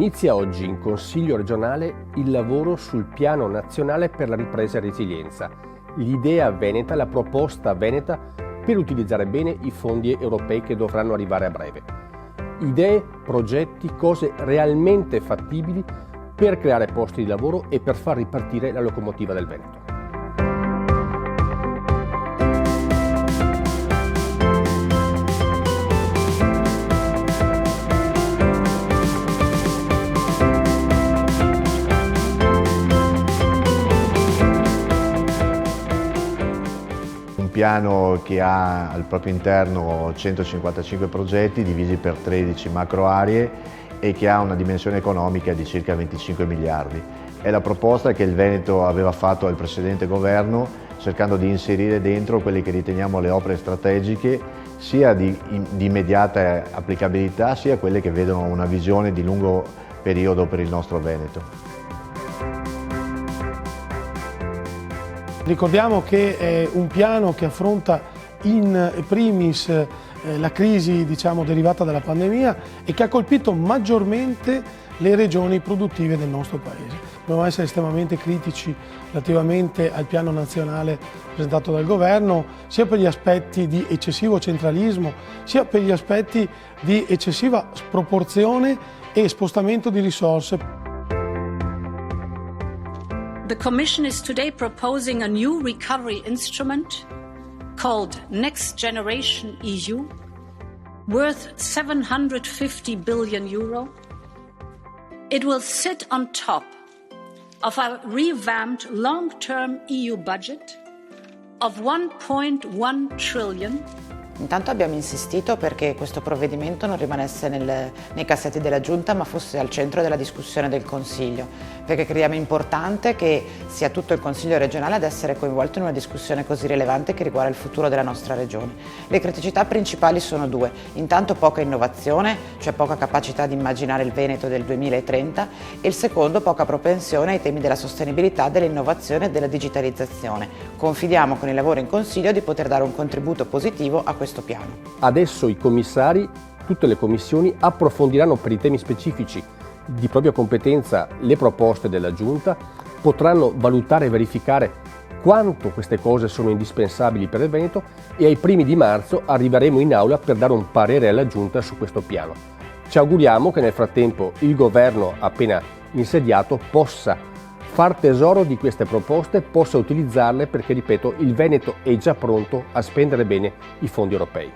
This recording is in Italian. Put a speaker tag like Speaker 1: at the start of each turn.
Speaker 1: Inizia oggi in Consiglio regionale il lavoro sul Piano Nazionale per la Ripresa e Resilienza, l'idea veneta, la proposta veneta per utilizzare bene i fondi europei che dovranno arrivare a breve. Idee, progetti, cose realmente fattibili per creare posti di lavoro e per far ripartire la locomotiva del Veneto.
Speaker 2: Un piano che ha al proprio interno 155 progetti divisi per 13 macro aree e che ha una dimensione economica di circa 25 miliardi. È la proposta che il Veneto aveva fatto al precedente governo, cercando di inserire dentro quelle che riteniamo le opere strategiche, sia di immediata applicabilità, sia quelle che vedono una visione di lungo periodo per il nostro Veneto.
Speaker 3: Ricordiamo che è un piano che affronta in primis la crisi derivata dalla pandemia e che ha colpito maggiormente le regioni produttive del nostro Paese. Dobbiamo essere estremamente critici relativamente al piano nazionale presentato dal Governo, sia per gli aspetti di eccessivo centralismo, sia per gli aspetti di eccessiva sproporzione e spostamento di risorse.
Speaker 4: The Commission is today proposing a new recovery instrument called Next Generation EU, worth €750 billion. It will sit on top of a revamped long-term EU budget of €1.1 trillion.
Speaker 5: Intanto abbiamo insistito perché questo provvedimento non rimanesse nei cassetti della Giunta ma fosse al centro della discussione del Consiglio, perché crediamo importante che sia tutto il Consiglio regionale ad essere coinvolto in una discussione così rilevante che riguarda il futuro della nostra regione. Le criticità principali sono due: intanto poca innovazione, cioè poca capacità di immaginare il Veneto del 2030, e il secondo poca propensione ai temi della sostenibilità, dell'innovazione e della digitalizzazione. Confidiamo con il lavoro in Consiglio di poter dare un contributo positivo a questo piano.
Speaker 1: Adesso i commissari, tutte le commissioni, approfondiranno per i temi specifici di propria competenza le proposte della Giunta, potranno valutare e verificare quanto queste cose sono indispensabili per il Veneto e ai primi di marzo arriveremo in aula per dare un parere alla Giunta su questo piano. Ci auguriamo che nel frattempo il governo appena insediato possa far tesoro di queste proposte, possa utilizzarle perché, ripeto, il Veneto è già pronto a spendere bene i fondi europei.